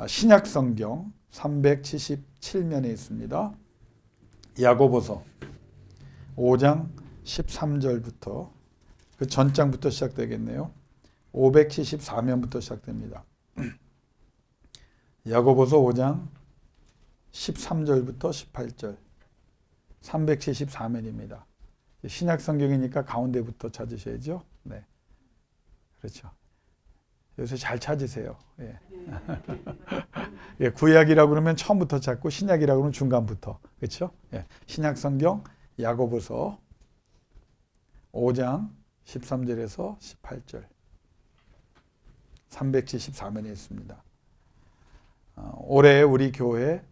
신약 성경 377면에 있습니다. 야고보서 5장 13절부터 그 전장부터 시작되겠네요. 574면부터 시작됩니다. 야고보서 5장 13절부터 18절 374면입니다. 신약 성경이니까 가운데부터 찾으셔야죠. 네, 그렇죠. 요새 잘 찾으세요. 예. 예, 구약이라고 그러면 처음부터 찾고 신약이라고 그러면 중간부터. 그렇죠? 예. 신약 성경 야고보서 5장 13절에서 18절 374면에 있습니다. 올해 우리 교회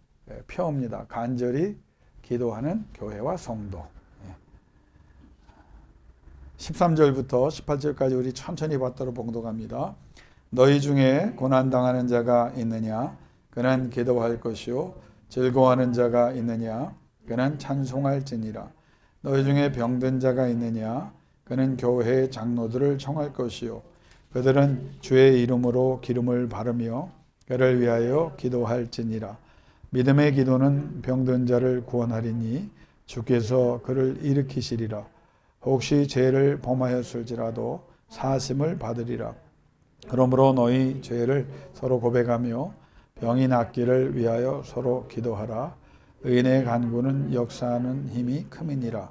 표입니다. 간절히 기도하는 교회와 성도. 13절부터 18절까지 우리 천천히 받도록 봉독합니다. 너희 중에 고난당하는 자가 있느냐? 그는 기도할 것이요. 즐거워하는 자가 있느냐? 그는 찬송할지니라. 너희 중에 병든 자가 있느냐? 그는 교회의 장로들을 청할 것이요. 그들은 주의 이름으로 기름을 바르며 그를 위하여 기도할지니라. 믿음의 기도는 병든 자를 구원하리니 주께서 그를 일으키시리라. 혹시 죄를 범하였을지라도 사심을 받으리라. 그러므로 너희 죄를 서로 고백하며 병이 낫기를 위하여 서로 기도하라. 의인의 간구는 역사하는 힘이 큼이니라.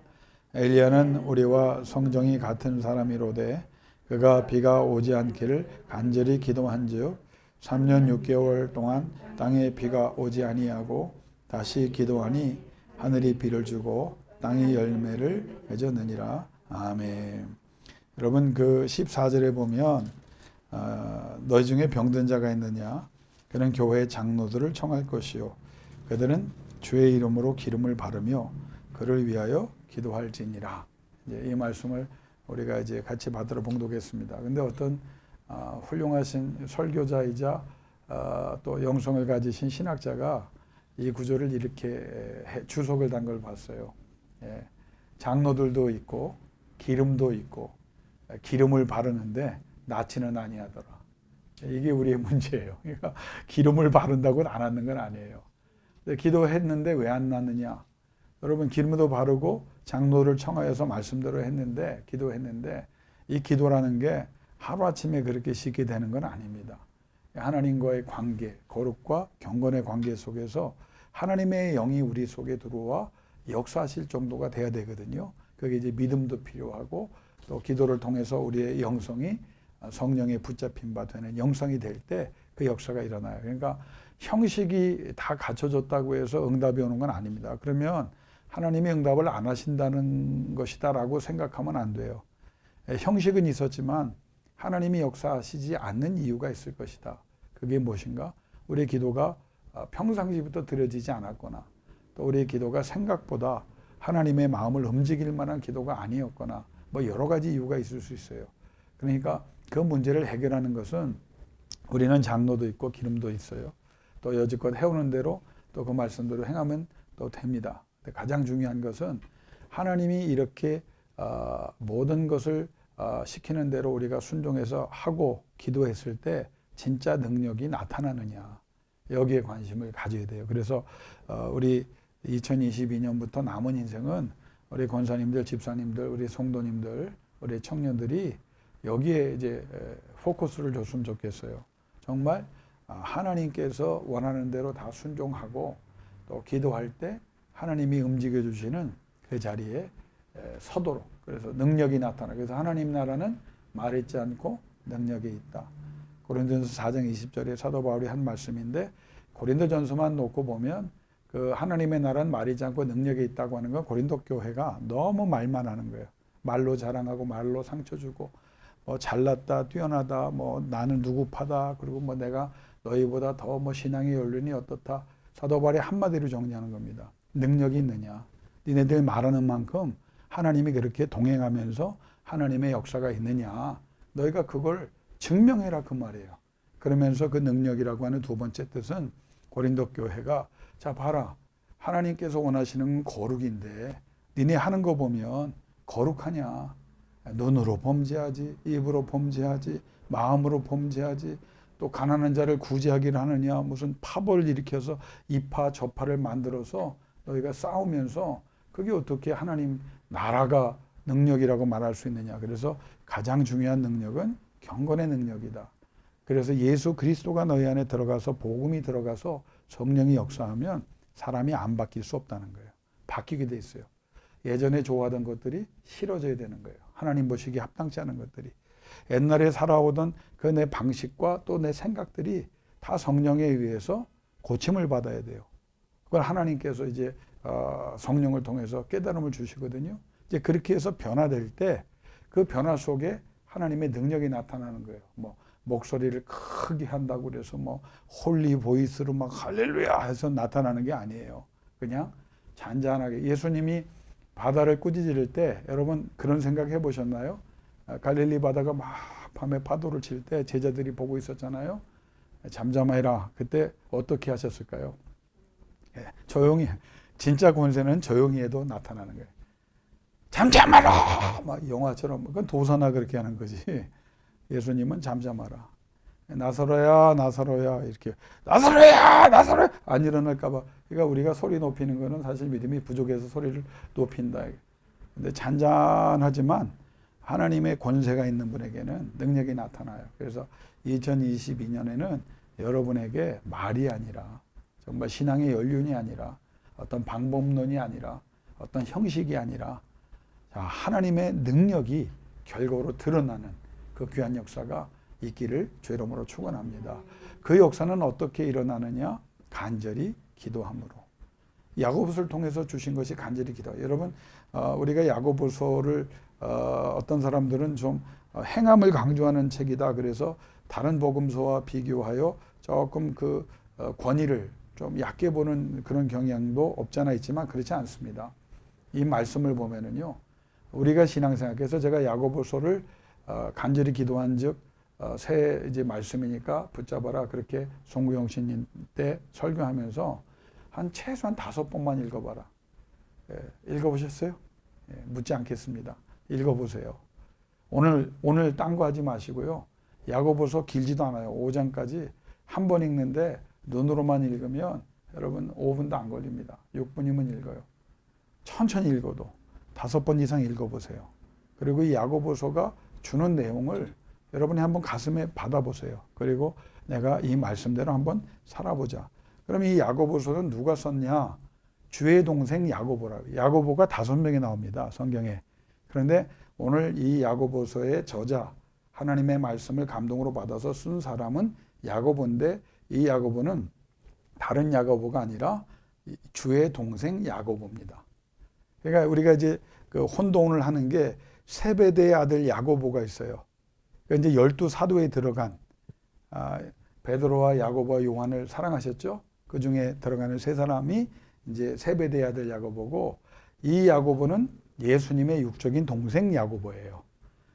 엘리야는 우리와 성정이 같은 사람이로되 그가 비가 오지 않기를 간절히 기도한즉 3년 6개월 동안 땅에 비가 오지 아니하고 다시 기도하니 하늘이 비를 주고 땅이 열매를 맺었느니라. 아멘. 여러분 그 14절에 보면 너희 중에 병든 자가 있느냐? 그는 교회의 장로들을 청할 것이요. 그들은 주의 이름으로 기름을 바르며 그를 위하여 기도할지니라. 이제 이 말씀을 우리가 이제 같이 받들어 봉독했습니다. 근데 어떤 훌륭하신 설교자이자 또 영성을 가지신 신학자가 이 구절을 이렇게 주석을 단 걸 봤어요. 예. 장로들도 있고 기름도 있고 기름을 바르는데 낫지는 아니하더라. 이게 우리의 문제예요. 그러니까 기름을 바른다고 안 하는 건 아니에요. 근데 기도했는데 왜 안 낫느냐? 여러분 기름도 바르고 장로를 청하여서 말씀대로 했는데 기도했는데 이 기도라는 게 하루아침에 그렇게 쉽게 되는 건 아닙니다. 하나님과의 관계, 거룩과 경건의 관계 속에서 하나님의 영이 우리 속에 들어와 역사하실 정도가 돼야 되거든요. 그게 이제 믿음도 필요하고 또 기도를 통해서 우리의 영성이 성령에 붙잡힌 바 되는 영성이 될 때 그 역사가 일어나요. 그러니까 형식이 다 갖춰졌다고 해서 응답이 오는 건 아닙니다. 그러면 하나님이 응답을 안 하신다는 것이다라고 생각하면 안 돼요. 형식은 있었지만 하나님이 역사하시지 않는 이유가 있을 것이다. 그게 무엇인가? 우리의 기도가 평상시부터 드려지지 않았거나 또 우리의 기도가 생각보다 하나님의 마음을 움직일 만한 기도가 아니었거나 뭐 여러 가지 이유가 있을 수 있어요. 그러니까 그 문제를 해결하는 것은 우리는 장로도 있고 기름도 있어요. 또 여지껏 해오는 대로 또 그 말씀대로 행하면 또 됩니다. 가장 중요한 것은 하나님이 이렇게 모든 것을 시키는 대로 우리가 순종해서 하고 기도했을 때 진짜 능력이 나타나느냐 여기에 관심을 가져야 돼요. 그래서 우리 2022년부터 남은 인생은 우리 권사님들, 집사님들, 우리 성도님들, 우리 청년들이 여기에 이제 포커스를 줬으면 좋겠어요. 정말 하나님께서 원하는 대로 다 순종하고 또 기도할 때 하나님이 움직여 주시는 그 자리에 서도록 그래서 능력이 나타나. 그래서 하나님 나라는 말했지 않고 능력이 있다. 고린도전서 4장 20절에 사도 바울이 한 말씀인데 고린도전서만 놓고 보면 그 하나님의 나라는 말이지 않고 능력이 있다고 하는 건 고린도 교회가 너무 말만 하는 거예요. 말로 자랑하고 말로 상처 주고 뭐 잘났다, 뛰어나다, 뭐 나는 누구파다, 그리고 뭐 내가 너희보다 더 뭐 신앙의 연륜이 어떻다. 사도 바울이 한마디로 정리하는 겁니다. 능력이 있느냐? 니네들 말하는 만큼 하나님이 그렇게 동행하면서 하나님의 역사가 있느냐? 너희가 그걸 증명해라 그 말이에요. 그러면서 그 능력이라고 하는 두 번째 뜻은 고린도 교회가 자 봐라. 하나님께서 원하시는 거룩인데 니네 하는 거 보면 거룩하냐? 눈으로 범죄하지, 입으로 범죄하지, 마음으로 범죄하지, 또 가난한 자를 구제하기를 하느냐, 무슨 파벌을 일으켜서 이파 저파를 만들어서 너희가 싸우면서 그게 어떻게 하나님 나라가 능력이라고 말할 수 있느냐. 그래서 가장 중요한 능력은 경건의 능력이다. 그래서 예수 그리스도가 너희 안에 들어가서 복음이 들어가서 성령이 역사하면 사람이 안 바뀔 수 없다는 거예요. 바뀌게 돼 있어요. 예전에 좋아하던 것들이 싫어져야 되는 거예요. 하나님 보시기에 합당치 않은 것들이. 옛날에 살아오던 그 내 방식과 또 내 생각들이 다 성령에 의해서 고침을 받아야 돼요. 그걸 하나님께서 이제 성령을 통해서 깨달음을 주시거든요. 이제 그렇게 해서 변화될 때 그 변화 속에 하나님의 능력이 나타나는 거예요. 뭐 목소리를 크게 한다고 그래서 뭐 홀리 보이스로 막 할렐루야 해서 나타나는 게 아니에요. 그냥 잔잔하게. 예수님이 바다를 꾸짖을 때 여러분 그런 생각 해보셨나요? 갈릴리 바다가 막 밤에 파도를 칠 때 제자들이 보고 있었잖아요. 잠잠해라. 그때 어떻게 하셨을까요? 조용히. 진짜 권세는 조용히 해도 나타나는 거예요. 잠잠하라! 막 영화처럼. 그건 도사나 그렇게 하는 거지. 예수님은 잠잠하라. 나사로야, 나사로야. 이렇게. 나사로야, 나사로야! 안 일어날까봐. 그러니까 우리가 소리 높이는 거는 사실 믿음이 부족해서 소리를 높인다. 근데 잔잔하지만 하나님의 권세가 있는 분에게는 능력이 나타나요. 그래서 2022년에는 여러분에게 말이 아니라 정말 신앙의 연륜이 아니라 어떤 방법론이 아니라 어떤 형식이 아니라 하나님의 능력이 결과로 드러나는 그 귀한 역사가 있기를 주 이름으로 축원합니다. 그 역사는 어떻게 일어나느냐? 간절히 기도함으로. 야고보서를 통해서 주신 것이 간절히 기도. 여러분 우리가 야고보서를 어떤 사람들은 좀 행함을 강조하는 책이다. 그래서 다른 복음서와 비교하여 조금 그 권위를 좀 얕게 보는 그런 경향도 없잖아 있지만 그렇지 않습니다. 이 말씀을 보면은요. 우리가 신앙생활에서 제가 야고보서를 간절히 기도한즉 새 이제 말씀이니까 붙잡아라 그렇게 송구영신님 때 설교하면서 한 최소한 5번만 읽어봐라. 읽어보셨어요? 묻지 않겠습니다. 읽어보세요. 오늘 딴 거 하지 마시고요. 야고보서 길지도 않아요. 5장까지 한 번 읽는데 눈으로만 읽으면 여러분 5분도 안 걸립니다. 6분이면 읽어요. 천천히 읽어도 5번 이상 읽어보세요. 그리고 이 야고보서가 주는 내용을 여러분이 한번 가슴에 받아보세요. 그리고 내가 이 말씀대로 한번 살아보자. 그럼 이 야고보서는 누가 썼냐? 주의 동생 야고보라고. 야고보가 5명이 나옵니다. 성경에. 그런데 오늘 이 야고보서의 저자, 하나님의 말씀을 감동으로 받아서 쓴 사람은 야고보인데 이 야고보는 다른 야고보가 아니라 주의 동생 야고보입니다. 그러니까 우리가 이제 그 혼동을 하는 게 세베대의 아들 야고보가 있어요. 그러니까 이제 12사도에 들어간 베드로와 야고보와 요한을 사랑하셨죠? 그 중에 들어가는 3사람이 이제 세베대의 아들 야고보고 이 야고보는 예수님의 육적인 동생 야고보예요.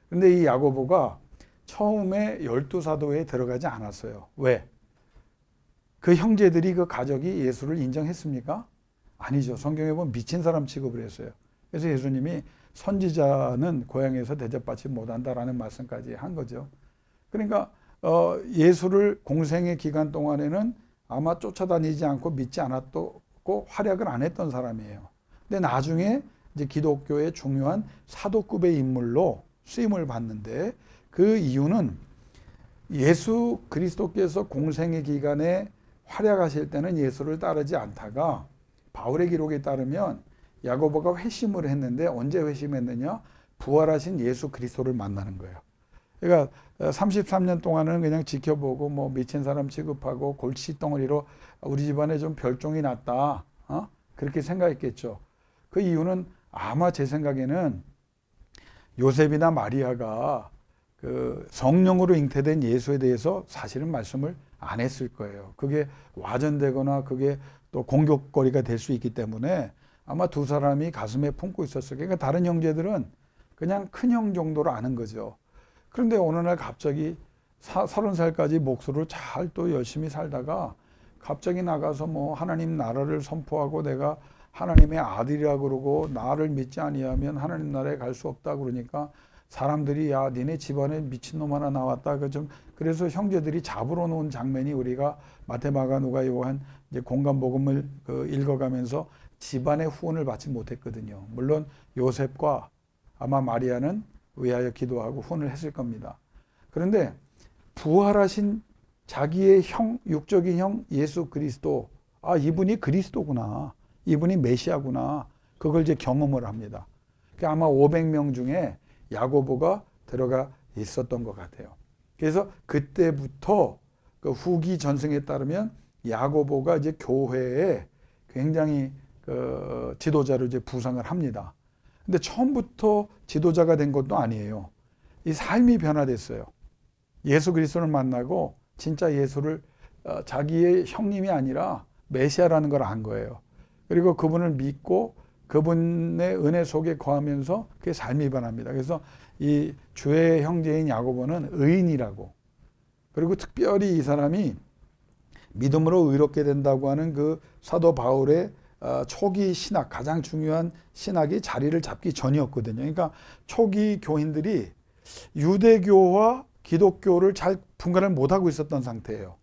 그런데 이 야고보가 처음에 12사도에 들어가지 않았어요. 왜? 그 형제들이 그 가족이 예수를 인정했습니까? 아니죠. 성경에 보면 미친 사람 취급을 했어요. 그래서 예수님이 선지자는 고향에서 대접받지 못한다라는 말씀까지 한 거죠. 그러니까 예수를 공생의 기간 동안에는 아마 쫓아다니지 않고 믿지 않았고 활약을 안 했던 사람이에요. 근데 나중에 이제 기독교의 중요한 사도급의 인물로 쓰임을 받는데 그 이유는 예수 그리스도께서 공생의 기간에 활약하실 때는 예수를 따르지 않다가 바울의 기록에 따르면 야고보가 회심을 했는데 언제 회심했느냐? 부활하신 예수 그리스도를 만나는 거예요. 그러니까 33년 동안은 그냥 지켜보고 뭐 미친 사람 취급하고 골칫덩어리로 우리 집안에 좀 별종이 났다. 그렇게 생각했겠죠. 그 이유는 아마 제 생각에는 요셉이나 마리아가 그 성령으로 잉태된 예수에 대해서 사실은 말씀을 안 했을 거예요. 그게 와전되거나 그게 또 공격거리가 될 수 있기 때문에 아마 두 사람이 가슴에 품고 있었어요. 그러니까 다른 형제들은 그냥 큰형 정도로 아는 거죠. 그런데 어느 날 갑자기 30살까지 목수를 잘 또 열심히 살다가 갑자기 나가서 뭐 하나님 나라를 선포하고 내가 하나님의 아들이라 그러고 나를 믿지 아니하면 하나님 나라에 갈 수 없다 그러니까 사람들이 야 니네 집안에 미친놈 하나 나왔다. 그래서 형제들이 잡으러 놓은 장면이 우리가 마태마가 누가 요한 이제 공간복음을 읽어가면서 집안의 후원을 받지 못했거든요. 물론 요셉과 아마 마리아는 위하여 기도하고 후원을 했을 겁니다. 그런데 부활하신 자기의 형, 육적인 형 예수 그리스도, 이분이 그리스도구나, 이분이 메시아구나, 그걸 이제 경험을 합니다. 아마 500명 중에 야고보가 들어가 있었던 것 같아요. 그래서 그때부터 그 후기 전승에 따르면 야고보가 이제 교회에 굉장히 그 지도자로 이제 부상을 합니다. 근데 처음부터 지도자가 된 것도 아니에요. 이 삶이 변화됐어요. 예수 그리스도를 만나고 진짜 예수를 자기의 형님이 아니라 메시아라는 걸 안 거예요. 그리고 그분을 믿고 그분의 은혜 속에 거하면서 그게 삶이 변합니다. 그래서 이 주의 형제인 야고보는 의인이라고, 그리고 특별히 이 사람이 믿음으로 의롭게 된다고 하는 그 사도 바울의 초기 신학, 가장 중요한 신학이 자리를 잡기 전이었거든요. 그러니까 초기 교인들이 유대교와 기독교를 잘 분간을 못하고 있었던 상태예요.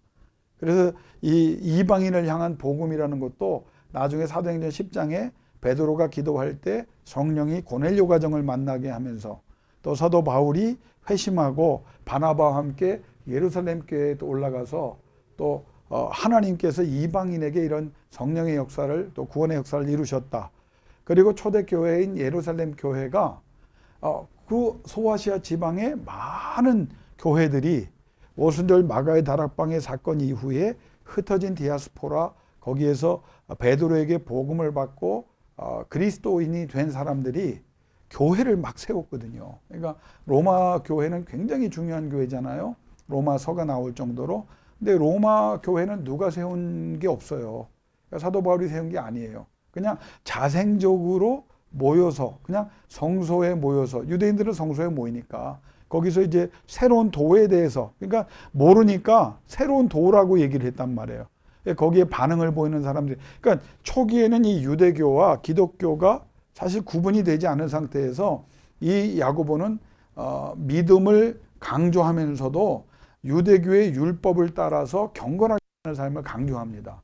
그래서 이 이방인을 향한 복음이라는 것도 나중에 사도행전 10장에 베드로가 기도할 때 성령이 고넬료 가정을 만나게 하면서, 또 사도 바울이 회심하고 바나바와 함께 예루살렘 교회에 올라가서 또 하나님께서 이방인에게 이런 성령의 역사를, 또 구원의 역사를 이루셨다. 그리고 초대교회인 예루살렘 교회가 그 소아시아 지방의 많은 교회들이 오순절 마가의 다락방의 사건 이후에 흩어진 디아스포라, 거기에서 베드로에게 복음을 받고 그리스도인이 된 사람들이 교회를 막 세웠거든요. 그러니까 로마 교회는 굉장히 중요한 교회잖아요. 로마서가 나올 정도로. 근데 로마 교회는 누가 세운 게 없어요. 그러니까 사도 바울이 세운 게 아니에요. 그냥 자생적으로 모여서, 그냥 성소에 모여서, 유대인들은 성소에 모이니까 거기서 이제 새로운 도에 대해서, 그러니까 모르니까 새로운 도라고 얘기를 했단 말이에요. 거기에 반응을 보이는 사람들이, 그러니까 초기에는 이 유대교와 기독교가 사실 구분이 되지 않은 상태에서 이 야고보는 믿음을 강조하면서도 유대교의 율법을 따라서 경건하게 사는 삶을 강조합니다.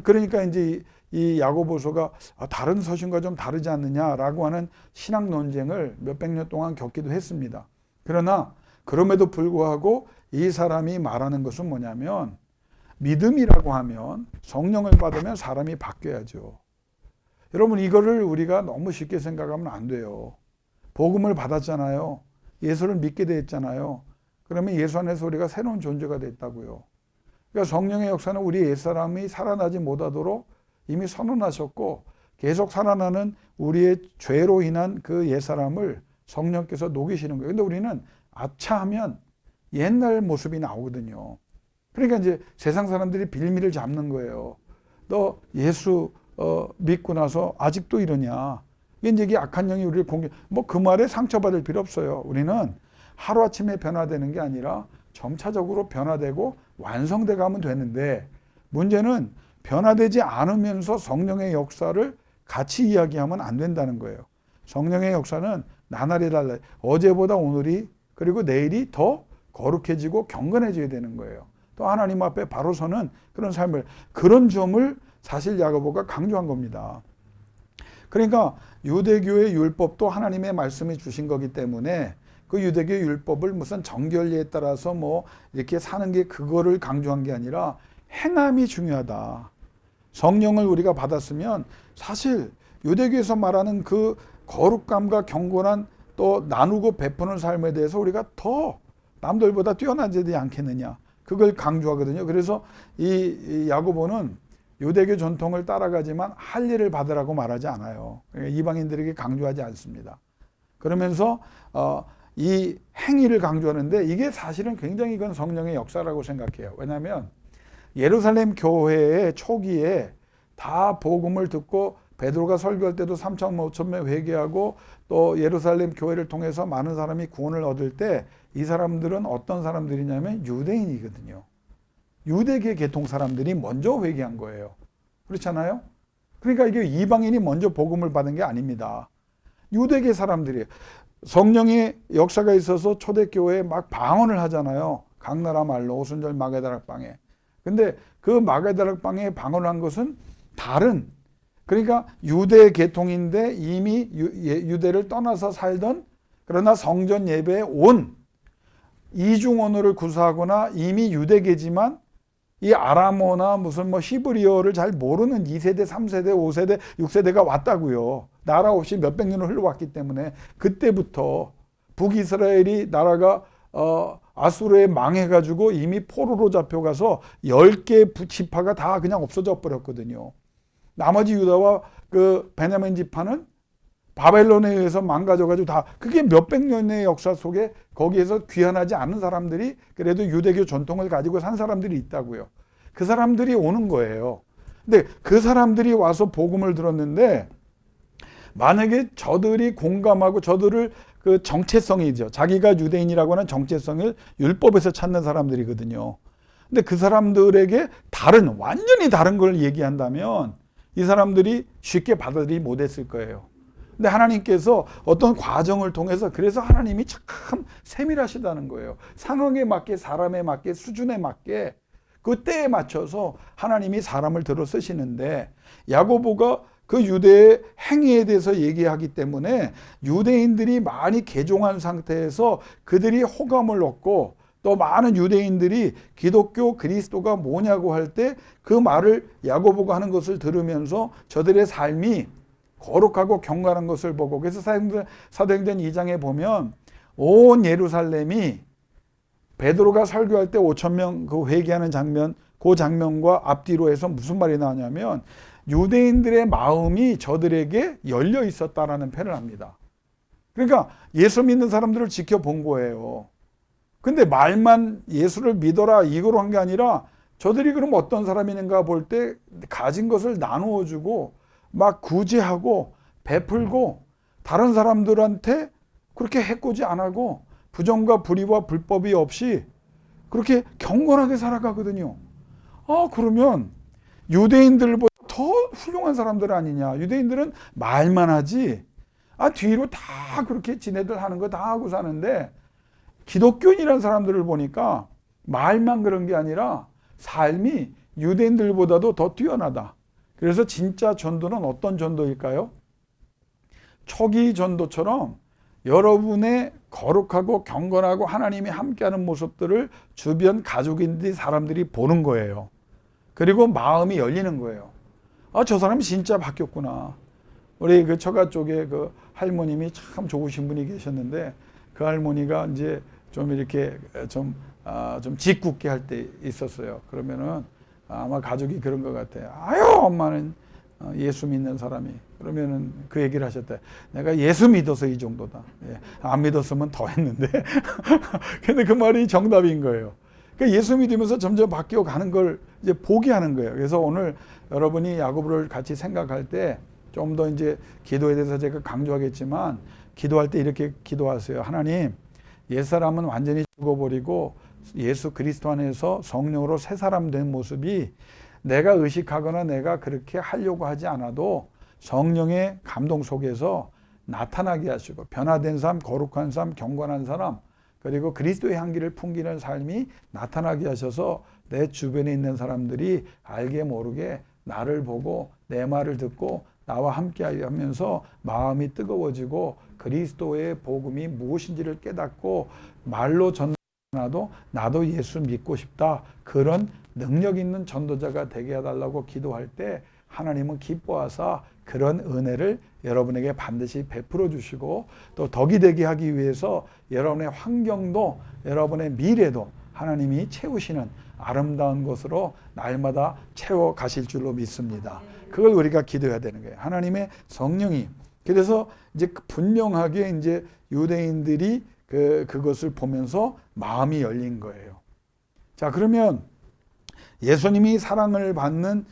그러니까 이제 이 야고보서가 다른 서신과 좀 다르지 않느냐라고 하는 신학 논쟁을 몇백 년 동안 겪기도 했습니다. 그러나 그럼에도 불구하고 이 사람이 말하는 것은 뭐냐면, 믿음이라고 하면 성령을 받으면 사람이 바뀌어야죠. 여러분, 이거를 우리가 너무 쉽게 생각하면 안 돼요. 복음을 받았잖아요. 예수를 믿게 됐잖아요. 그러면 예수 안에서 우리가 새로운 존재가 됐다고요. 그러니까 성령의 역사는 우리 옛사람이 살아나지 못하도록 이미 선언하셨고, 계속 살아나는 우리의 죄로 인한 그 옛사람을 성령께서 녹이시는 거예요. 근데 우리는 아차하면 옛날 모습이 나오거든요. 그러니까 이제 세상 사람들이 빌미를 잡는 거예요. 너 예수 믿고 나서 아직도 이러냐. 이게 악한 영이 우리를 공격, 그 말에 상처받을 필요 없어요. 우리는 하루아침에 변화되는 게 아니라 점차적으로 변화되고 완성돼 가면 되는데, 문제는 변화되지 않으면서 성령의 역사를 같이 이야기하면 안 된다는 거예요. 성령의 역사는 나날이 달라요. 어제보다 오늘이, 그리고 내일이 더 거룩해지고 경건해져야 되는 거예요. 또 하나님 앞에 바로 서는 그런 삶을, 그런 점을 사실 야고보가 강조한 겁니다. 그러니까 유대교의 율법도 하나님의 말씀이 주신 거기 때문에 그 유대교 율법을 무슨 정결리에 따라서 이렇게 사는 게, 그거를 강조한 게 아니라 행함이 중요하다. 성령을 우리가 받았으면 사실 유대교에서 말하는 그 거룩감과 경건한, 또 나누고 베푸는 삶에 대해서 우리가 더 남들보다 뛰어나지 않겠느냐, 그걸 강조하거든요. 그래서 이 야고보는 유대교 전통을 따라가지만 할 일을 받으라고 말하지 않아요. 그러니까 이방인들에게 강조하지 않습니다. 그러면서 이 행위를 강조하는데, 이게 사실은 굉장히 이건 성령의 역사라고 생각해요. 왜냐하면 예루살렘 교회의 초기에 다 복음을 듣고 베드로가 설교할 때도 3천 5천 명 회개하고, 또 예루살렘 교회를 통해서 많은 사람이 구원을 얻을 때 이 사람들은 어떤 사람들이냐면 유대인이거든요. 유대계 계통 사람들이 먼저 회개한 거예요. 그렇잖아요? 그러니까 이게 이방인이 먼저 복음을 받은 게 아닙니다. 유대계 사람들이에요. 성령의 역사가 있어서 초대교회에 막 방언을 하잖아요. 각 나라 말로 오순절 마가다락방에. 근데 그 마가다락방에 방언을 한 것은 다른, 그러니까 유대 계통인데 이미 유대를 떠나서 살던, 그러나 성전 예배에 온 이중 언어를 구사하거나 이미 유대계지만 이 아람어나 무슨 뭐 히브리어를 잘 모르는 2세대, 3세대, 5세대, 6세대가 왔다고요. 나라 없이 몇백 년을 흘러왔기 때문에 그때부터 북이스라엘이 나라가 아수르에 망해가지고 이미 포로로 잡혀가서 10개 지파가 다 그냥 없어져 버렸거든요. 나머지 유다와 그 베냐민 지파는 바벨론에 의해서 망가져가지고 다, 그게 몇백 년의 역사 속에 거기에서 귀환하지 않은 사람들이 그래도 유대교 전통을 가지고 산 사람들이 있다고요. 그 사람들이 오는 거예요. 근데 그 사람들이 와서 복음을 들었는데 만약에 저들이 공감하고 저들을 그 정체성이죠. 자기가 유대인이라고 하는 정체성을 율법에서 찾는 사람들이거든요. 근데 그 사람들에게 다른, 완전히 다른 걸 얘기한다면 이 사람들이 쉽게 받아들이지 못했을 거예요. 근데 하나님께서 어떤 과정을 통해서, 그래서 하나님이 참 세밀하시다는 거예요. 상황에 맞게, 사람에 맞게, 수준에 맞게, 그 때에 맞춰서 하나님이 사람을 들어 쓰시는데, 야고보가 그 유대의 행위에 대해서 얘기하기 때문에 유대인들이 많이 개종한 상태에서 그들이 호감을 얻고, 또 많은 유대인들이 기독교 그리스도가 뭐냐고 할 때 그 말을 야고보가 하는 것을 들으면서 저들의 삶이 거룩하고 경건한 것을 보고, 그래서 사도행전 2장에 보면 온 예루살렘이 베드로가 설교할 때 5,000명 그 회개하는 장면, 그 장면과 앞뒤로 해서 무슨 말이 나오냐면 유대인들의 마음이 저들에게 열려 있었다라는 표현을 합니다. 그러니까 예수 믿는 사람들을 지켜본 거예요. 근데 말만 예수를 믿어라 이거로 한 게 아니라 저들이 그럼 어떤 사람인가 볼 때 가진 것을 나누어 주고 막 구제하고 베풀고 다른 사람들한테 그렇게 해코지 안 하고 부정과 불의와 불법이 없이 그렇게 경건하게 살아가거든요. 그러면 유대인들보다 더 훌륭한 사람들 아니냐. 유대인들은 말만 하지 뒤로 다 그렇게 지네들 하는 거 다 하고 사는데, 기독교인이라는 사람들을 보니까 말만 그런 게 아니라 삶이 유대인들보다도 더 뛰어나다. 그래서 진짜 전도는 어떤 전도일까요? 초기 전도처럼 여러분의 거룩하고 경건하고 하나님이 함께하는 모습들을 주변 가족인들이, 사람들이 보는 거예요. 그리고 마음이 열리는 거예요. 저 사람이 진짜 바뀌었구나. 우리 그 처가 쪽에 그 할머님이 참 좋으신 분이 계셨는데, 그 할머니가 이제 좀 이렇게 좀 짓궂게 할 때 있었어요. 그러면은 아마 가족이 그런 것 같아요. 아유, 엄마는 예수 믿는 사람이. 그러면은 그 얘기를 하셨대. 내가 예수 믿어서 이 정도다. 안 믿었으면 더 했는데. 근데 그 말이 정답인 거예요. 그러니까 예수 믿으면서 점점 바뀌어 가는 걸 이제 보게 하는 거예요. 그래서 오늘 여러분이 야고보를 같이 생각할 때 좀 더 이제 기도에 대해서 제가 강조하겠지만, 기도할 때 이렇게 기도하세요. 하나님, 옛사람은 완전히 죽어버리고 예수 그리스도 안에서 성령으로 새 사람 된 모습이 내가 의식하거나 내가 그렇게 하려고 하지 않아도 성령의 감동 속에서 나타나게 하시고, 변화된 삶, 거룩한 삶, 경건한 사람, 그리고 그리스도의 향기를 풍기는 삶이 나타나게 하셔서 내 주변에 있는 사람들이 알게 모르게 나를 보고 내 말을 듣고 나와 함께 하면서 마음이 뜨거워지고 그리스도의 복음이 무엇인지를 깨닫고 말로 전하도 나도 예수 믿고 싶다, 그런 능력 있는 전도자가 되게 해달라고 기도할 때 하나님은 기뻐하사 그런 은혜를 여러분에게 반드시 베풀어 주시고, 또 덕이 되게 하기 위해서 여러분의 환경도 여러분의 미래도 하나님이 채우시는 아름다운 것으로 날마다 채워 가실 줄로 믿습니다. 그걸 우리가 기도해야 되는 거예요. 하나님의 성령이. 그래서 이제 분명하게 이제 유대인들이 그것을 보면서 마음이 열린 거예요. 자, 그러면 예수님이 사랑을 받는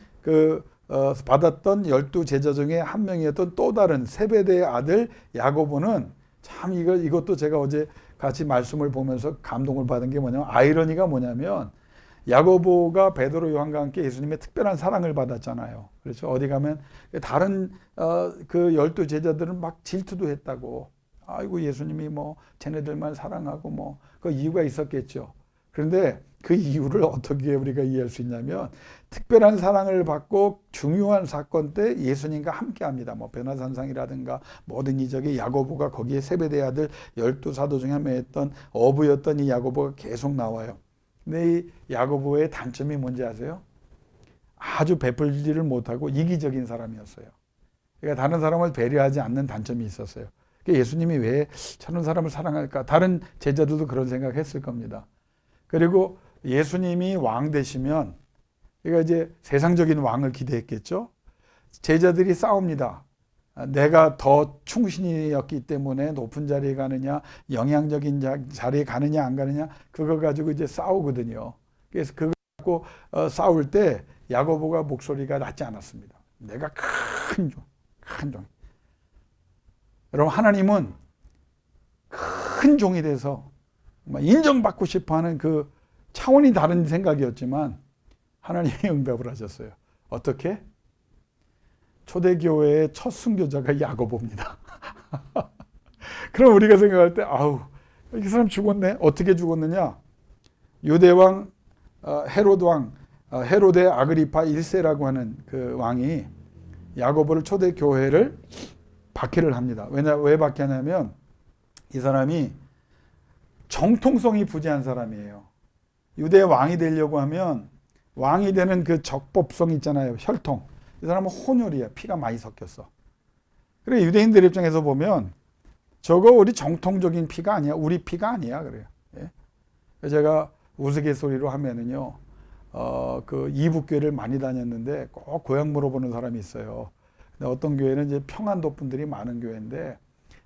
받았던 12 제자 중에 한 명이었던 또 다른 세베대의 아들 야고보는 참 이것도 제가 어제 같이 말씀을 보면서 감동을 받은 게 뭐냐면, 아이러니가 뭐냐면 야고보가 베드로 요한과 함께 예수님의 특별한 사랑을 받았잖아요. 그렇죠. 어디 가면 다른 그 12 제자들은 막 질투도 했다고, 아이고 예수님이 뭐 쟤네들만 사랑하고 뭐 그 이유가 있었겠죠. 그런데 그 이유를 어떻게 우리가 이해할 수 있냐면 특별한 사랑을 받고 중요한 사건 때 예수님과 함께 합니다. 뭐 변화산상이라든가 모든 이적의 야고보가 거기에 세베대 아들 12사도 중에 한 명이었던 어부였던 이 야고보가 계속 나와요. 근데 이 야고보의 단점이 뭔지 아세요? 아주 베풀지를 못하고 이기적인 사람이었어요. 그러니까 다른 사람을 배려하지 않는 단점이 있었어요. 그러니까 예수님이 왜 저런 사람을 사랑할까? 다른 제자들도 그런 생각했을 겁니다. 그리고 예수님이 왕 되시면, 그러니까 이제 세상적인 왕을 기대했겠죠. 제자들이 싸웁니다. 내가 더 충신이었기 때문에 높은 자리에 가느냐, 영향적인 자리에 가느냐 안 가느냐, 그거 가지고 이제 싸우거든요. 그래서 그거 갖고 싸울 때 야고보가 목소리가 낮지 않았습니다. 내가 큰 종. 여러분, 하나님은 큰 종이 돼서 인정받고 싶어하는 그 차원이 다른 생각이었지만 하나님이 응답을 하셨어요. 어떻게? 초대교회의 첫 순교자가 야고보입니다. 그럼 우리가 생각할 때 아우 이 사람 죽었네. 어떻게 죽었느냐? 유대왕 헤로데 아그리파 1세라고 하는 그 왕이 야고보를 초대교회를 박해를 합니다. 왜 박해하냐면 이 사람이 정통성이 부재한 사람이에요. 유대 왕이 되려고 하면 왕이 되는 그 적법성 있잖아요. 혈통. 이 사람은 혼혈이야. 피가 많이 섞였어. 그래 유대인들 입장에서 보면 저거 우리 정통적인 피가 아니야. 우리 피가 아니야. 그래요. 예? 제가 우스갯소리로 하면은요. 그 이북교회를 많이 다녔는데 꼭 고향 물어보는 사람이 있어요. 근데 어떤 교회는 이제 평안도 분들이 많은 교회인데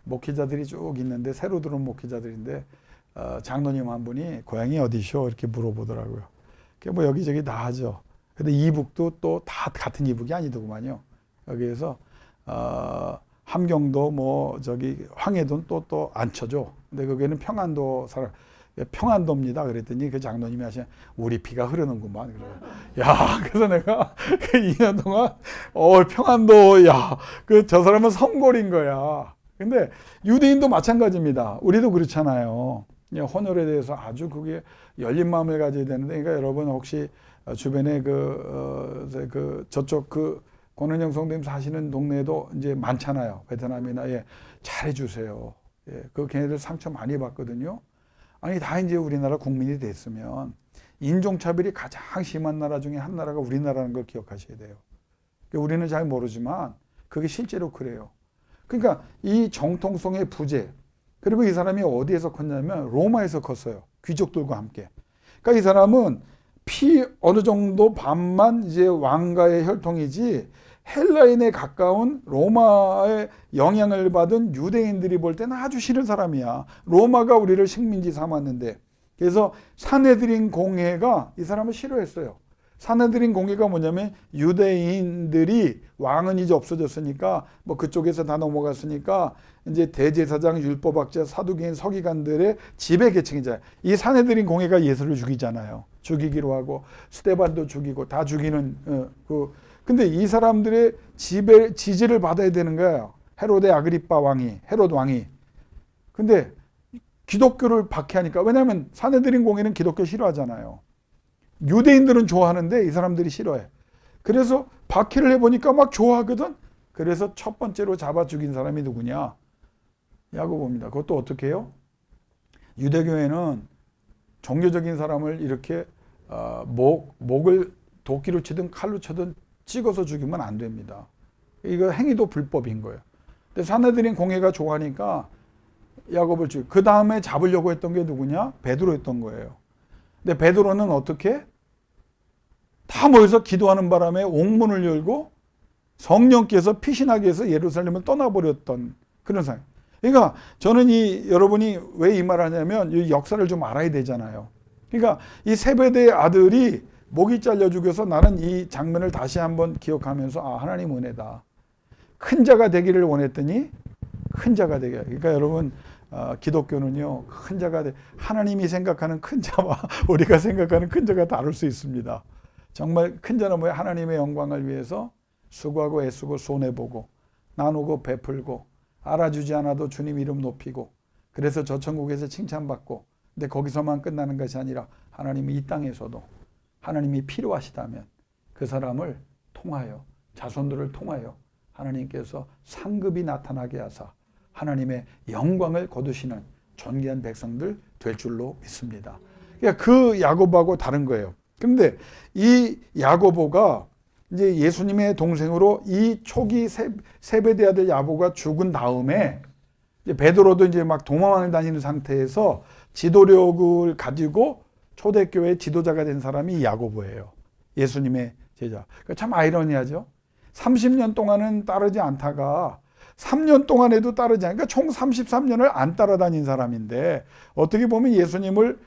목회자들이 쭉 있는데 새로 들어온 목회자들인데 장로님 한 분이 고향이 어디시오? 이렇게 물어보더라고요. 뭐 여기저기 다 하죠. 근데 이북도 또 다 같은 이북이 아니더구만요. 여기에서 함경도 뭐 저기 황해도는 또 안 쳐줘. 근데 거기는 평안도 사람 평안도입니다. 그랬더니 그 장로님이 하시는 우리 피가 흐르는구만. 그래요. 야, 그래서 내가 그 2년 동안 평안도 그 저 사람은 성골인 거야. 근데 유대인도 마찬가지입니다. 우리도 그렇잖아요. 혼혈에 대해서 아주 그게 열린 마음을 가져야 되는데, 그러니까 여러분 혹시 주변에 저쪽 권은영 성도님 사시는 동네에도 이제 많잖아요. 베트남이나 잘해주세요. 그 걔네들 상처 많이 받거든요. 아니 다 이제 우리나라 국민이 됐으면 인종차별이 가장 심한 나라 중에 한 나라가 우리나라라는 걸 기억하셔야 돼요. 우리는 잘 모르지만 그게 실제로 그래요. 그러니까 이 정통성의 부재, 그리고 이 사람이 어디에서 컸냐면 로마에서 컸어요. 귀족들과 함께. 그러니까 이 사람은 피 어느 정도 반만 이제 왕가의 혈통이지 헬라인에 가까운 로마의 영향을 받은 유대인들이 볼 때는 아주 싫은 사람이야. 로마가 우리를 식민지 삼았는데. 그래서 사내드린 공회가 이 사람을 싫어했어요. 사내드린 공회가 뭐냐면 유대인들이 왕은 이제 없어졌으니까 뭐 그쪽에서 다 넘어갔으니까 이제 대제사장, 율법학자, 사두개인, 서기관들의 지배 계층이잖아요. 이 사내드린 공회가 예수를 죽이잖아요. 죽이기로 하고 스데반도 죽이고 다 죽이는 근데 이 사람들의 지지를 받아야 되는 거예요. 헤로데 아그리파 왕이, 헤롯 왕이. 근데 기독교를 박해하니까, 왜냐하면 사내들인 공회는 기독교 싫어하잖아요. 유대인들은 좋아하는데 이 사람들이 싫어해. 그래서 박해를 해보니까 막 좋아하거든. 그래서 첫 번째로 잡아 죽인 사람이 누구냐? 야고보입니다. 그것도 어떻게 해요? 유대교회는 종교적인 사람을 이렇게 목을 도끼로 치든 칼로 치든 찍어서 죽이면 안 됩니다. 이거 행위도 불법인 거예요. 근데 사내들인 공회가 좋아하니까 야고보를 죽이고, 그 다음에 잡으려고 했던 게 누구냐? 베드로였던 거예요. 근데 베드로는 어떻게? 다 모여서 기도하는 바람에 옥문을 열고 성령께서 피신하게 해서 예루살렘을 떠나버렸던 그런 상황. 그러니까 저는 여러분이 왜 이 말을 하냐면 이 역사를 좀 알아야 되잖아요. 그러니까 이 세베대의 아들이 목이 잘려 죽여서 나는 이 장면을 다시 한번 기억하면서 하나님 은혜다. 큰 자가 되기를 원했더니 큰 자가 되게. 그러니까 여러분 기독교는요, 큰 자가 하나님이 생각하는 큰 자와 우리가 생각하는 큰 자가 다를 수 있습니다. 정말 큰 자는 뭐야? 하나님의 영광을 위해서 수고하고 애쓰고 손해보고 나누고 베풀고 알아주지 않아도 주님 이름 높이고, 그래서 저 천국에서 칭찬받고, 근데 거기서만 끝나는 것이 아니라 하나님이 이 땅에서도 하나님이 필요하시다면 그 사람을 통하여, 자손들을 통하여 하나님께서 상급이 나타나게 하사 하나님의 영광을 거두시는 존귀한 백성들 될 줄로 믿습니다. 그러니까 그 야고보하고 다른 거예요. 그런데 이 야고보가 이제 예수님의 동생으로 이 초기 세베대 아들 야고보가 죽은 다음에 이제 베드로도 이제 막 도망을 다니는 상태에서 지도력을 가지고 초대교회 지도자가 된 사람이 야고보예요. 예수님의 제자. 참 아이러니하죠. 30년 동안은 따르지 않다가 3년 동안에도 따르지 않으니까 총 33년을 안 따라다닌 사람인데, 어떻게 보면 예수님을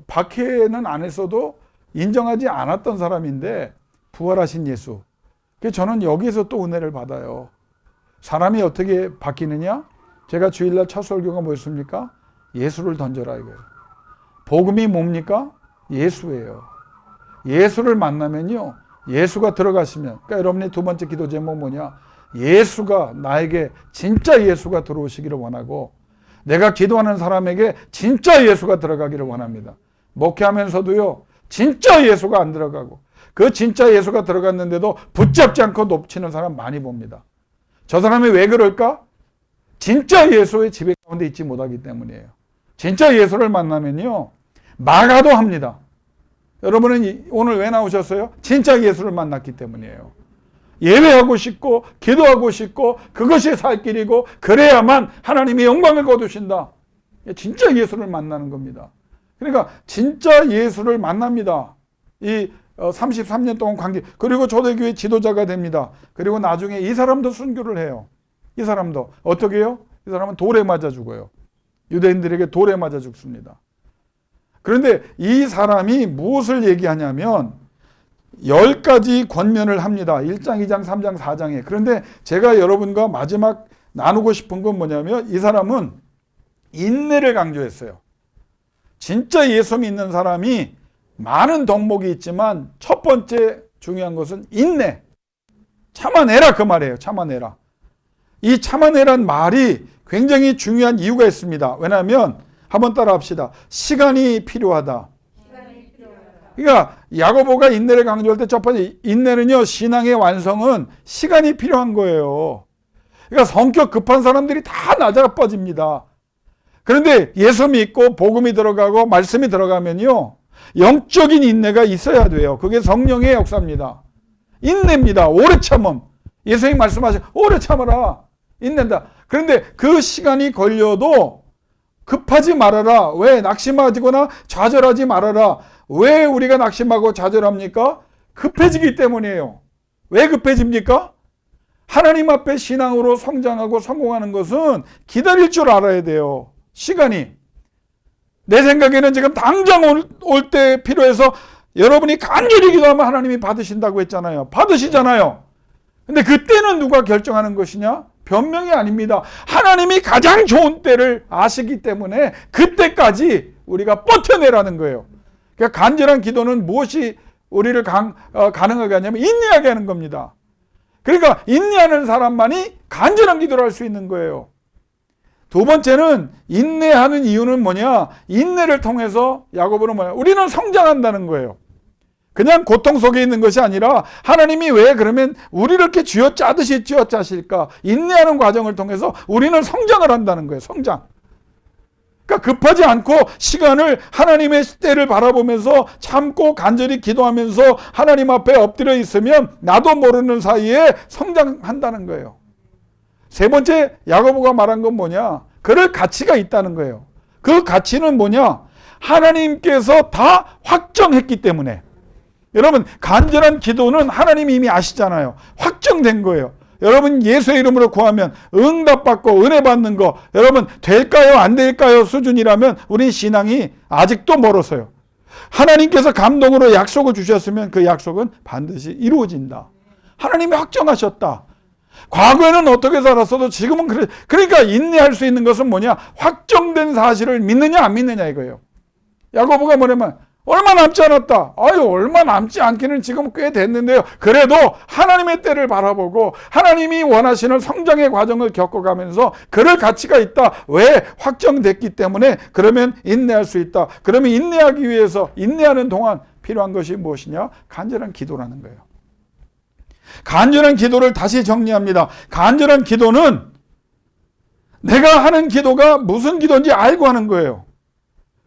박해는 안 했어도 인정하지 않았던 사람인데 부활하신 예수. 그래서 저는 여기서 또 은혜를 받아요. 사람이 어떻게 바뀌느냐? 제가 주일날 첫 설교가 뭐였습니까? 예수를 던져라 이거예요. 복음이 뭡니까? 예수예요. 예수를 만나면요, 예수가 들어가시면, 그러니까 여러분의 두 번째 기도 제목 뭐냐? 예수가, 나에게 진짜 예수가 들어오시기를 원하고, 내가 기도하는 사람에게 진짜 예수가 들어가기를 원합니다. 목회하면서도요, 진짜 예수가 안 들어가고, 그 진짜 예수가 들어갔는데도 붙잡지 않고 놓치는 사람 많이 봅니다. 저 사람이 왜 그럴까? 진짜 예수의 지배 가운데 있지 못하기 때문이에요. 진짜 예수를 만나면요, 막아도 합니다. 여러분은 오늘 왜 나오셨어요? 진짜 예수를 만났기 때문이에요. 예배하고 싶고 기도하고 싶고 그것이 살 길이고, 그래야만 하나님의 영광을 거두신다. 진짜 예수를 만나는 겁니다. 그러니까 진짜 예수를 만납니다. 이 33년 동안 관계, 그리고 초대교회 지도자가 됩니다. 그리고 나중에 이 사람도 순교를 해요. 이 사람도 어떻게 해요? 이 사람은 돌에 맞아 죽어요. 유대인들에게 돌에 맞아 죽습니다. 그런데 이 사람이 무엇을 얘기하냐면 10가지 권면을 합니다. 1장, 2장, 3장, 4장에. 그런데 제가 여러분과 마지막 나누고 싶은 건 뭐냐면, 이 사람은 인내를 강조했어요. 진짜 예수 믿는 사람이 많은 덕목이 있지만 첫 번째 중요한 것은 인내. 참아내라, 그 말이에요. 참아내라. 이 참아내란 말이 굉장히 중요한 이유가 있습니다. 왜냐하면 한번 따라 합시다. 시간이 필요하다. 그러니까 야고보가 인내를 강조할 때 첫 번째, 인내는요, 신앙의 완성은 시간이 필요한 거예요. 그러니까 성격 급한 사람들이 다 나자빠집니다. 그런데 예수 믿고 복음이 들어가고 말씀이 들어가면요, 영적인 인내가 있어야 돼요. 그게 성령의 역사입니다. 인내입니다. 오래 참음. 예수님 말씀하신 오래 참아라. 인낸다. 그런데 그 시간이 걸려도 급하지 말아라. 왜? 낙심하거나 좌절하지 말아라. 왜 우리가 낙심하고 좌절합니까? 급해지기 때문이에요. 왜 급해집니까? 하나님 앞에 신앙으로 성장하고 성공하는 것은 기다릴 줄 알아야 돼요. 시간이. 내 생각에는 지금 당장 올 때 필요해서 여러분이 간절히 기도하면 하나님이 받으신다고 했잖아요. 받으시잖아요. 근데 그때는 누가 결정하는 것이냐? 변명이 아닙니다. 하나님이 가장 좋은 때를 아시기 때문에 그때까지 우리가 버텨내라는 거예요. 그러니까 간절한 기도는 무엇이 우리를 가능하게 하냐면 인내하게 하는 겁니다. 그러니까 인내하는 사람만이 간절한 기도를 할 수 있는 거예요. 두 번째는 인내하는 이유는 뭐냐? 인내를 통해서 야고보는 뭐냐? 우리는 성장한다는 거예요. 그냥 고통 속에 있는 것이 아니라 하나님이 왜 그러면 우리를 이렇게 쥐어짜듯이 쥐어짜실까? 인내하는 과정을 통해서 우리는 성장을 한다는 거예요. 성장. 그러니까 급하지 않고 시간을, 하나님의 때를 바라보면서 참고 간절히 기도하면서 하나님 앞에 엎드려 있으면 나도 모르는 사이에 성장한다는 거예요. 세 번째, 야고보가 말한 건 뭐냐? 그럴 가치가 있다는 거예요. 그 가치는 뭐냐? 하나님께서 다 확정했기 때문에. 여러분, 간절한 기도는 하나님이 이미 아시잖아요. 확정된 거예요. 여러분, 예수의 이름으로 구하면 응답받고 은혜 받는 거, 여러분 될까요 안 될까요 수준이라면 우린 신앙이 아직도 멀어서요. 하나님께서 감동으로 약속을 주셨으면 그 약속은 반드시 이루어진다. 하나님이 확정하셨다. 과거에는 어떻게 살았어도 지금은 그래. 그러니까 인내할 수 있는 것은 뭐냐? 확정된 사실을 믿느냐 안 믿느냐 이거예요. 야고보가 뭐냐면 얼마 남지 않았다. 아유, 얼마 남지 않기는 지금 꽤 됐는데요. 그래도 하나님의 때를 바라보고 하나님이 원하시는 성장의 과정을 겪어가면서 그럴 가치가 있다. 왜? 확정됐기 때문에. 그러면 인내할 수 있다. 그러면 인내하기 위해서 인내하는 동안 필요한 것이 무엇이냐? 간절한 기도라는 거예요. 간절한 기도를 다시 정리합니다. 간절한 기도는 내가 하는 기도가 무슨 기도인지 알고 하는 거예요.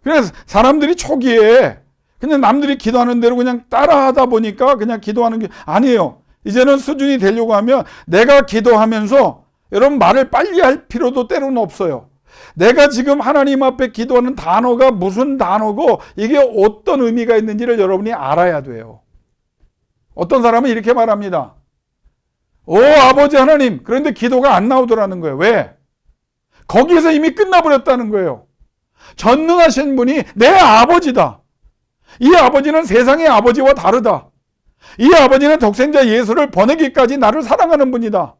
그래서 사람들이 초기에 그냥 남들이 기도하는 대로 그냥 따라하다 보니까 그냥 기도하는 게 아니에요. 이제는 수준이 되려고 하면 내가 기도하면서 여러분 말을 빨리 할 필요도 때로는 없어요. 내가 지금 하나님 앞에 기도하는 단어가 무슨 단어고 이게 어떤 의미가 있는지를 여러분이 알아야 돼요. 어떤 사람은 이렇게 말합니다. 오, 아버지 하나님. 그런데 기도가 안 나오더라는 거예요. 왜? 거기에서 이미 끝나버렸다는 거예요. 전능하신 분이 내 아버지다. 이 아버지는 세상의 아버지와 다르다. 이 아버지는 독생자 예수를 보내기까지 나를 사랑하는 분이다.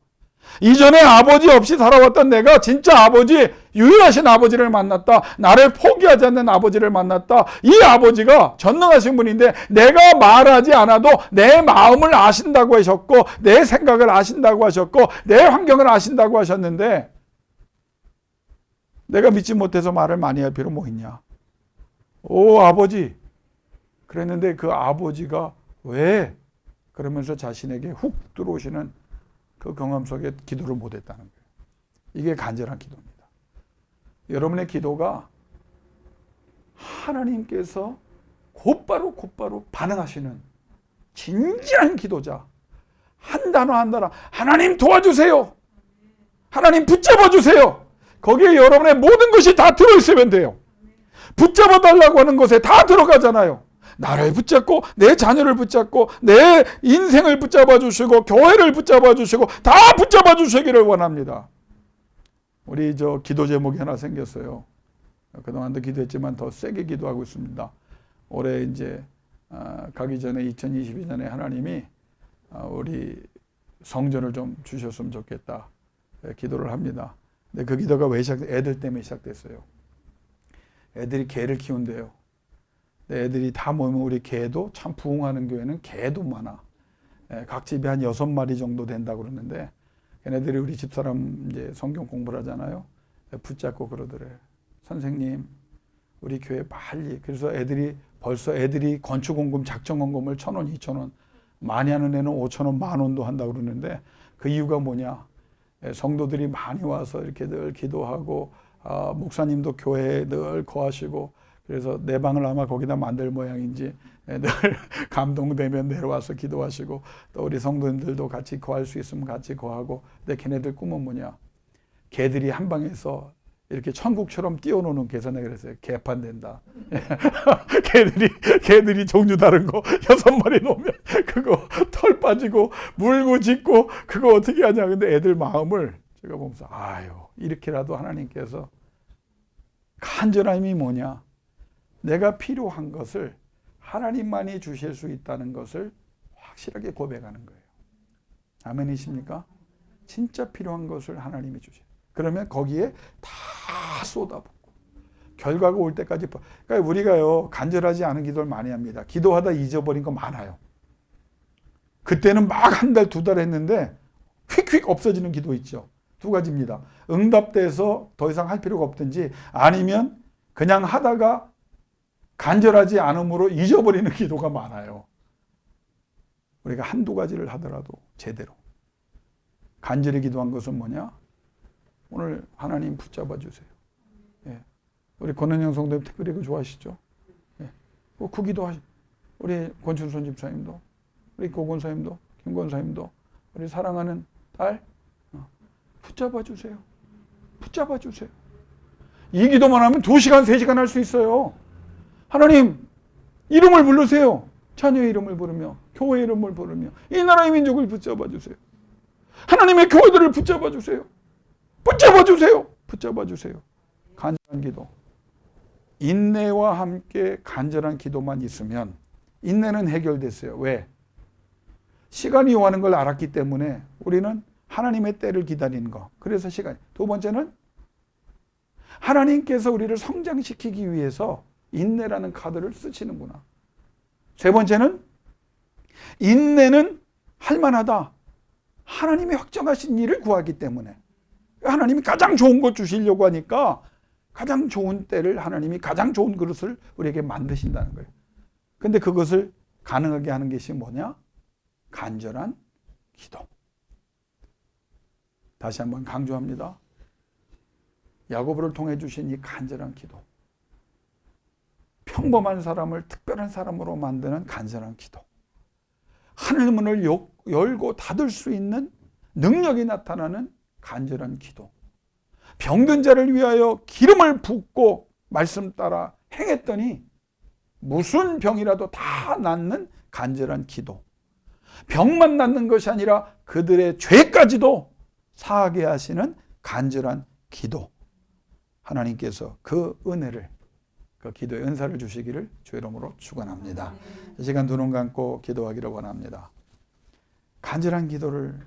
이전에 아버지 없이 살아왔던 내가 진짜 아버지, 유일하신 아버지를 만났다. 나를 포기하지 않는 아버지를 만났다. 이 아버지가 전능하신 분인데 내가 말하지 않아도 내 마음을 아신다고 하셨고 내 생각을 아신다고 하셨고 내 환경을 아신다고 하셨는데 내가 믿지 못해서 말을 많이 할 필요 뭐 있냐. 오, 아버지. 그랬는데 그 아버지가 왜? 그러면서 자신에게 훅 들어오시는 그 경험 속에 기도를 못했다는 거예요. 이게 간절한 기도입니다. 여러분의 기도가 하나님께서 곧바로 반응하시는 진지한 기도자. 한 단어 한 단어. 하나님 도와주세요. 하나님 붙잡아 주세요. 거기에 여러분의 모든 것이 다 들어있으면 돼요. 붙잡아 달라고 하는 것에 다 들어가잖아요. 나를 붙잡고 내 자녀를 붙잡고 내 인생을 붙잡아 주시고 교회를 붙잡아 주시고 다 붙잡아 주시기를 원합니다. 우리 기도 제목이 하나 생겼어요. 그동안도 기도했지만 더 세게 기도하고 있습니다. 올해 이제 가기 전에 2022년에 하나님이 우리 성전을 좀 주셨으면 좋겠다 기도를 합니다. 근데 그 기도가 왜 애들 때문에 시작됐어요. 애들이 개를 키운대요. 애들이 다 모이면 우리 개도 참 부흥하는 교회는 개도 많아. 각 집에 한 6마리 정도 된다고 그러는데 걔네들이 우리 집사람 이제 성경 공부를 하잖아요. 붙잡고 그러더래요. 선생님, 우리 교회 빨리. 그래서 벌써 애들이 건축원금, 작정원금을 1,000원, 2,000원, 많이 하는 애는 5,000원, 10,000원도 한다고 그러는데 그 이유가 뭐냐? 성도들이 많이 와서 이렇게 늘 기도하고 목사님도 교회에 늘 거하시고 그래서 내 방을 아마 거기다 만들 모양인지 늘 감동되면 내려와서 기도하시고 또 우리 성도님들도 같이 거할 수 있으면 같이 거하고 근데 걔네들 꿈은 뭐냐? 개들이 한 방에서 이렇게 천국처럼 뛰어노는 계산을 그랬어요. 개판 된다. 개들이 종류 다른 거 6마리 놓으면 그거 털 빠지고 물고 짖고 그거 어떻게 하냐. 근데 애들 마음을 제가 보면서 아유 이렇게라도 하나님께서 간절함이 뭐냐. 내가 필요한 것을 하나님만이 주실 수 있다는 것을 확실하게 고백하는 거예요. 아멘이십니까? 진짜 필요한 것을 하나님이 주셔요. 그러면 거기에 다 쏟아붓고 결과가 올 때까지. 그러니까 우리가요 간절하지 않은 기도를 많이 합니다. 기도하다 잊어버린 거 많아요. 그때는 막 한 달, 2달 했는데 휙휙 없어지는 기도 있죠. 2가지입니다. 응답돼서 더 이상 할 필요가 없든지 아니면 그냥 하다가 간절하지 않음으로 잊어버리는 기도가 많아요. 우리가 1-2가지를 하더라도 제대로 간절히 기도한 것은 뭐냐? 오늘 하나님 붙잡아 주세요. 예. 우리 권은영 성도님 특별히 그 좋아하시죠? 예. 그 기도하시. 우리 권춘선 집사님도, 우리 고건사님도, 김권사님도, 우리 사랑하는 딸 붙잡아 주세요. 붙잡아 주세요. 이 기도만 하면 2시간, 3시간 할 수 있어요. 하나님 이름을 부르세요. 자녀의 이름을 부르며 교회 이름을 부르며 이 나라의 민족을 붙잡아 주세요. 하나님의 교회들을 붙잡아 주세요. 붙잡아 주세요. 붙잡아 주세요. 간절한 기도. 인내와 함께 간절한 기도만 있으면 인내는 해결됐어요. 왜? 시간이 요하는 걸 알았기 때문에 우리는 하나님의 때를 기다리는 거. 그래서 시간. 2번째는 하나님께서 우리를 성장시키기 위해서 인내라는 카드를 쓰시는구나. 세 번째는 인내는 할만하다. 하나님이 확정하신 일을 구하기 때문에. 하나님이 가장 좋은 것 주시려고 하니까 가장 좋은 때를 하나님이 가장 좋은 그릇을 우리에게 만드신다는 거예요. 근데 그것을 가능하게 하는 것이 뭐냐? 간절한 기도. 다시 한번 강조합니다. 야고보를 통해 주신 이 간절한 기도. 평범한 사람을 특별한 사람으로 만드는 간절한 기도. 하늘 문을 열고 닫을 수 있는 능력이 나타나는 간절한 기도. 병든 자를 위하여 기름을 붓고 말씀 따라 행했더니 무슨 병이라도 다 낫는 간절한 기도. 병만 낫는 것이 아니라 그들의 죄까지도 사하게 하시는 간절한 기도. 하나님께서 그 은혜를, 그 기도의 은사를 주시기를 주의 이름으로 축원합니다. 이 시간 두 눈 감고 기도하기를 원합니다. 간절한 기도를